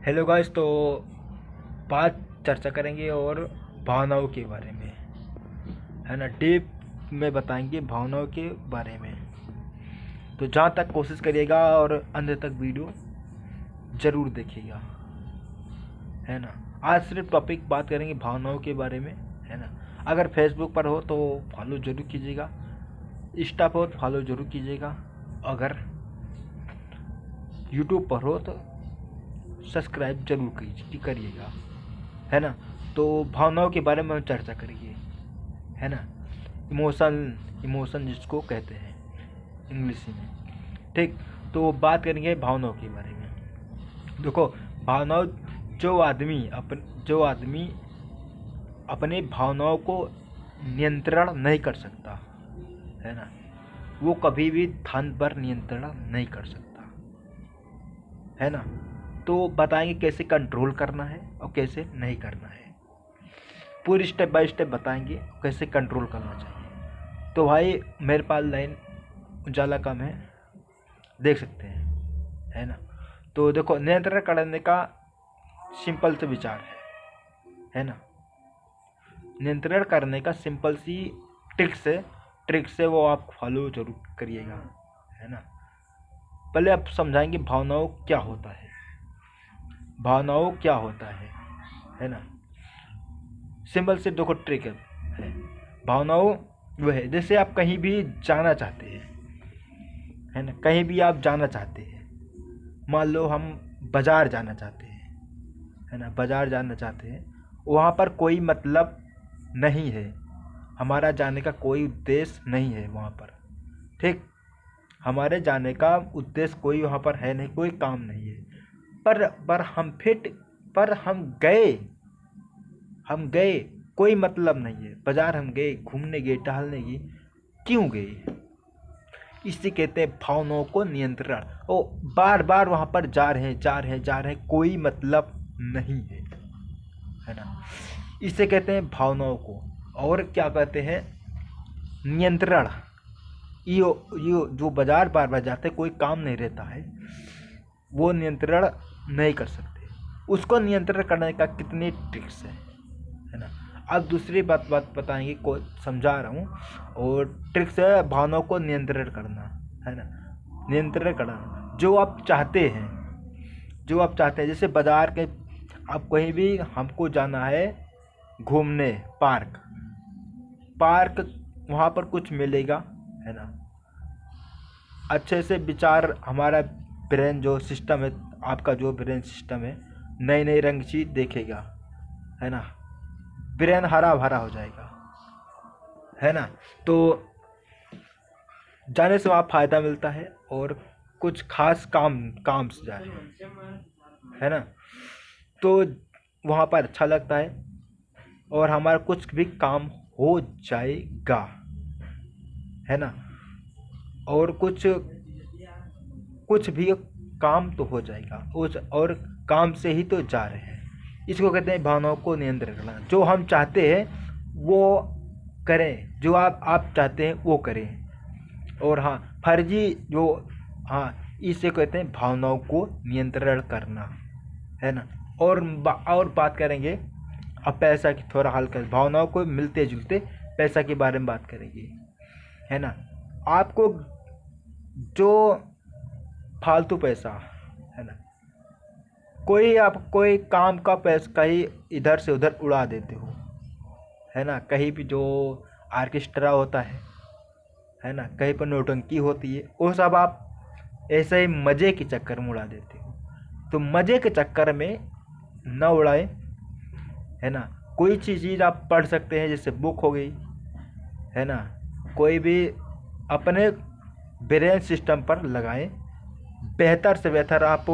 Hello guys. तो बात चर्चा करेंगे और भावनाओं के बारे में, है ना। डीप में बताएंगे भावनाओं के बारे में। तो जहाँ तक कोशिश करिएगा और अंत तक वीडियो ज़रूर देखिएगा, है ना। आज सिर्फ टॉपिक बात करेंगे भावनाओं के बारे में, है ना। अगर फेसबुक पर हो तो फॉलो ज़रूर कीजिएगा, इंस्टा पर हो तो फॉलो ज़रूर कीजिएगा, अगर यूट्यूब पर हो तो सब्सक्राइब जरूर करिएगा, है ना। तो भावनाओं के बारे में हम चर्चा करेंगे, है ना। इमोशन जिसको कहते हैं इंग्लिश में, ठीक। तो बात करेंगे भावनाओं के बारे में। देखो, भावनाओं जो आदमी अपने भावनाओं को नियंत्रण नहीं कर सकता, है ना, वो कभी भी ध्यान पर नियंत्रण नहीं कर सकता, है ना। तो बताएंगे कैसे कंट्रोल करना है और कैसे नहीं करना है, पूरी स्टेप बाय स्टेप बताएंगे कैसे कंट्रोल करना चाहिए। तो भाई मेरे पास लाइन उजाला कम है, देख सकते हैं, है ना। तो देखो, नियंत्रण करने का सिंपल से विचार है ना। नियंत्रण करने का सिंपल सी ट्रिक्स है वो आप फॉलो जरूर करिएगा, है ना। पहले आप समझाएंगे भावनाओं क्या होता है ना। सिंपल से देखो ट्रिक है। भावनाओं वो है जैसे आप कहीं भी जाना चाहते हैं, है ना। कहीं भी आप जाना चाहते हैं, मान लो हम बाजार जाना चाहते हैं, है ना। बाजार जाना चाहते हैं, वहाँ पर कोई मतलब नहीं है, हमारा जाने का कोई उद्देश्य नहीं है वहाँ पर, ठीक। हमारे जाने का उद्देश्य कोई वहाँ पर है नहीं, कोई काम नहीं है, पर हम गए कोई मतलब नहीं है। बाजार हम गए, घूमने गए, टहलने गए, क्यों गए? इसे कहते हैं भावनाओं को नियंत्रण। ओ बार बार वहाँ पर जा रहे हैं, कोई मतलब नहीं है ना। इसे कहते हैं भावनाओं को। और क्या कहते हैं? नियंत्रण। यो जो बाजार बार बार जाते, कोई काम नहीं रहता है, वो नियंत्रण नहीं कर सकते। उसको नियंत्रण करने का कितनी ट्रिक्स है ना। अब दूसरी बात बताएंगे, को समझा रहा हूँ। और ट्रिक्स है भावनाओं को नियंत्रण करना, है ना। नियंत्रण करना जो आप चाहते हैं, जैसे बाजार के आप कहीं भी, हमको जाना है घूमने पार्क, वहाँ पर कुछ मिलेगा, है ना। अच्छे से विचार, हमारा ब्रेन जो सिस्टम है, आपका जो ब्रेन सिस्टम है, नई नई रंग चीज देखेगा, है ना। ब्रेन हरा भरा हो जाएगा, है ना। तो जाने से वहाँ फायदा मिलता है और कुछ खास काम से जाए, है ना। तो वहाँ पर अच्छा लगता है और हमारा कुछ भी काम हो जाएगा, है ना। और कुछ भी काम तो हो जाएगा, और काम से ही तो जा रहे हैं। इसको कहते हैं भावनाओं को नियंत्रण करना। जो हम चाहते हैं वो करें, जो आप चाहते हैं वो करें। और हाँ, फर्जी जो, हाँ, इसे कहते हैं भावनाओं को नियंत्रण करना, है ना। और बात करेंगे अब पैसा की, थोड़ा हल्का भावनाओं को मिलते जुलते पैसा के बारे में बात करेंगे, है ना। आपको जो फालतू पैसा, है ना, कोई काम का पैसा कहीं इधर से उधर उड़ा देते हो, है ना। कहीं भी जो ऑर्केस्ट्रा होता है ना, कहीं पर नौटंकी होती है, वो सब आप ऐसे ही मज़े के चक्कर में उड़ा देते हो। तो मज़े के चक्कर में न उड़ाएं, है ना। कोई चीज़ आप पढ़ सकते हैं, जैसे बुक हो गई, है ना। कोई भी अपने ब्रेन सिस्टम पर लगाएं, बेहतर से बेहतर आप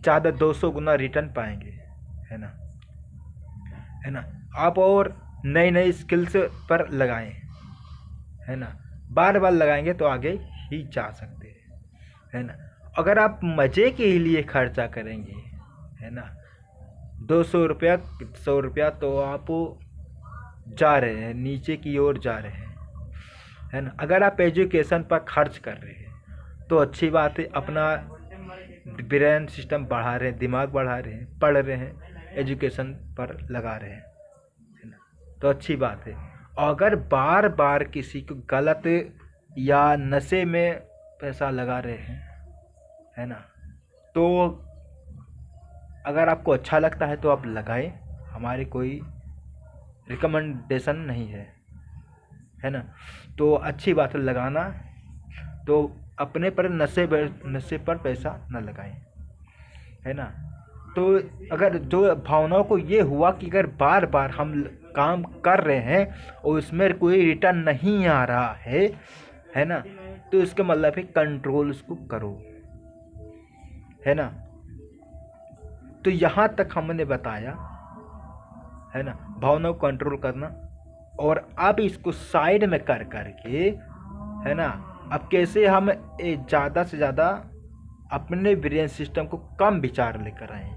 ज़्यादा 200 गुना रिटर्न पाएंगे, है ना। आप और नई नई स्किल्स पर लगाएं, है ना। बार बार लगाएंगे तो आगे ही जा सकते हैं, है ना। अगर आप मज़े के लिए खर्चा करेंगे, है ना, 200 रुपया 100 रुपया, तो आप जा रहे हैं, नीचे की ओर जा रहे हैं, है ना। अगर आप एजुकेशन पर खर्च कर रहे हैं तो अच्छी बात है, अपना ब्रेन सिस्टम बढ़ा रहे हैं, दिमाग बढ़ा रहे हैं, पढ़ रहे हैं, एजुकेशन पर लगा रहे हैं, है ना। तो अच्छी बात है। अगर बार बार किसी को गलत या नशे में पैसा लगा रहे हैं, है ना, तो अगर आपको अच्छा लगता है तो आप लगाएं, हमारी कोई रिकमेंडेशन नहीं है ना। तो अच्छी बात है लगाना, तो अपने पर नशे पर पैसा न लगाएं, है ना। तो अगर जो भावनाओं को ये हुआ कि अगर बार बार हम काम कर रहे हैं और उसमें कोई रिटर्न नहीं आ रहा है ना, तो इसका मतलब है कंट्रोल उसको करो, है ना। तो यहाँ तक हमने बताया, है ना, भावनाओं को कंट्रोल करना। और अब इसको साइड में कर करके, है ना, अब कैसे हम ज़्यादा से ज़्यादा अपने ब्रेन सिस्टम को कम विचार लेकर आए,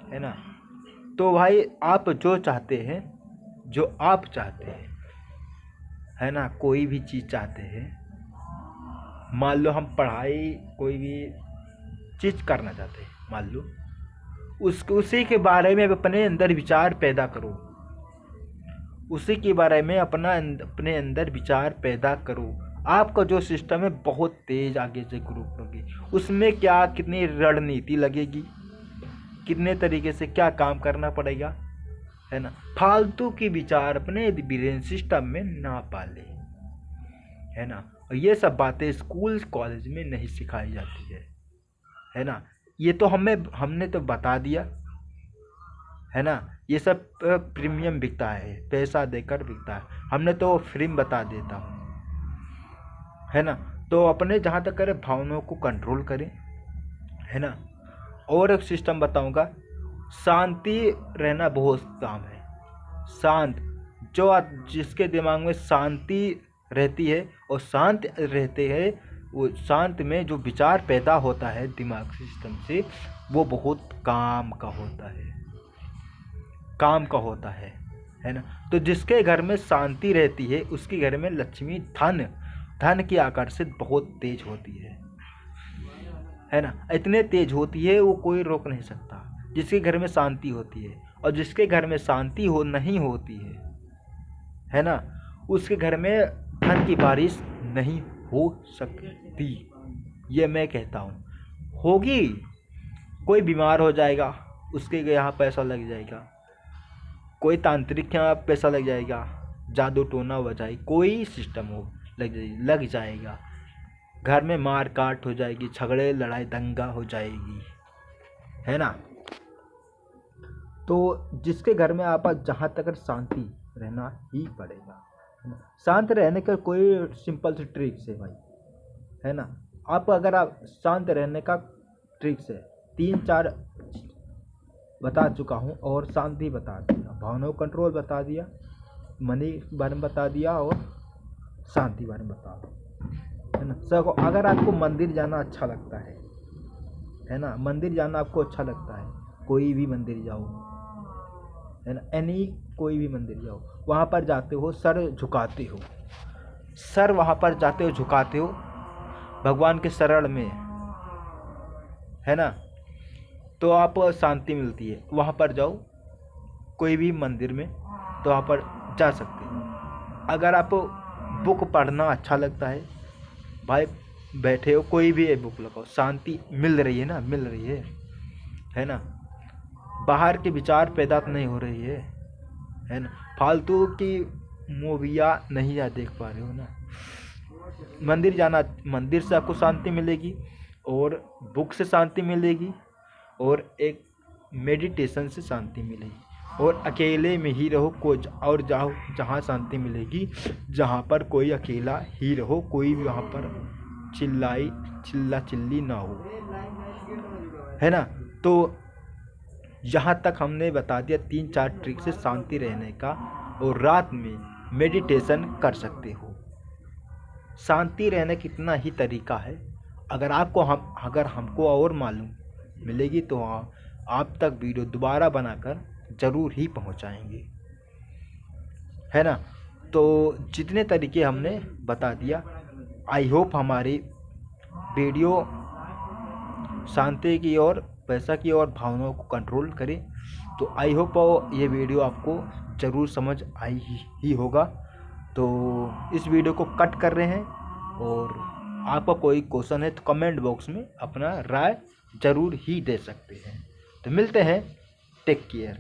है ना। तो भाई आप जो चाहते हैं, जो आप चाहते हैं, है ना, कोई भी चीज़ चाहते हैं, मान लो हम पढ़ाई कोई भी चीज़ करना चाहते हैं, मान लो उसी के बारे में अपने अंदर विचार पैदा करो, उसी के बारे में अपने अंदर विचार पैदा करो। आपका जो सिस्टम है बहुत तेज आगे से ग्रो करोगे, उसमें क्या कितनी रणनीति लगेगी, कितने तरीके से क्या काम करना पड़ेगा, है ना। फालतू की विचार अपने ब्रेन सिस्टम में ना पाले, है ना। और ये सब बातें स्कूल कॉलेज में नहीं सिखाई जाती है ना। ये तो हमने तो बता दिया, है ना। ये सब प्रीमियम बिकता है, पैसा देकर बिकता है, हमने तो फ्री में बता देता हूँ, है ना। तो अपने जहाँ तक करें भावनाओं को कंट्रोल करें, है ना। और एक सिस्टम बताऊंगा, शांति रहना बहुत काम है। शांत, जिसके दिमाग में शांति रहती है और शांत रहते हैं, वो शांत में जो विचार पैदा होता है दिमाग सिस्टम से, वो बहुत काम का होता है ना। तो जिसके घर में शांति रहती है उसके घर में लक्ष्मी धन की आकर्षित बहुत तेज होती है ना। इतने तेज होती है वो कोई रोक नहीं सकता, जिसके घर में शांति होती है। और जिसके घर में शांति नहीं होती है ना, उसके घर में धन की बारिश नहीं हो सकती, ये मैं कहता हूँ। होगी, कोई बीमार हो जाएगा, उसके यहाँ पैसा लग जाएगा, कोई तांत्रिक यहाँ पैसा लग जाएगा, जादू टोना हो जाए, कोई सिस्टम हो लग जाएगा, घर में मार काट हो जाएगी, झगड़े लड़ाई दंगा हो जाएगी, है ना। तो जिसके घर में आप जहाँ तक शांति रहना ही पड़ेगा, शांत रहने का कोई सिंपल सी ट्रिक्स है भाई, है ना। अगर आप शांत रहने का ट्रिक्स है, 3-4 बता चुका हूँ, और शांति बता दिया, भावनाओं कंट्रोल बता दिया, मनी के बारे में बता दिया, और शांति बारे में बता दिया, है ना। सब अगर आपको मंदिर जाना अच्छा लगता है ना, मंदिर जाना आपको अच्छा लगता है, कोई भी मंदिर जाओ, है ना, कोई भी मंदिर जाओ, वहाँ पर जाते हो सर झुकाते हो, वहाँ पर जाते हो झुकाते हो भगवान के शरण में, है ना। तो आप शांति मिलती है, वहाँ पर जाओ कोई भी मंदिर में, तो वहाँ पर जा सकते हो। अगर आप बुक पढ़ना अच्छा लगता है भाई, बैठे हो कोई भी बुक लगाओ, शांति मिल रही है ना, है ना। बाहर के विचार पैदा नहीं हो रही है ना, फालतू की मूवियाँ नहीं देख पा रहे हो ना। मंदिर जाना, मंदिर से आपको शांति मिलेगी, और बुक से शांति मिलेगी, और एक मेडिटेशन से शांति मिलेगी, और अकेले में ही रहो और जाओ जहाँ शांति मिलेगी, जहाँ पर कोई अकेला ही रहो, कोई भी वहाँ पर चिल्ला चिल्ली ना हो, है ना। तो यहाँ तक हमने बता दिया 3-4 ट्रिक से शांति रहने का, और रात में मेडिटेशन कर सकते हो। शांति रहने कितना ही तरीका है, अगर हमको और मालूम मिलेगी तो आप तक वीडियो दोबारा बनाकर ज़रूर ही पहुंचाएंगे, है ना। तो जितने तरीके हमने बता दिया, आई होप हमारी वीडियो शांति की और पैसा की और भावनाओं को कंट्रोल करें। तो आई होप ये वीडियो आपको ज़रूर समझ आई ही होगा। तो इस वीडियो को कट कर रहे हैं, और आपका कोई क्वेश्चन है तो कमेंट बॉक्स में अपना राय ज़रूर ही दे सकते हैं। तो मिलते हैं, टेक केयर।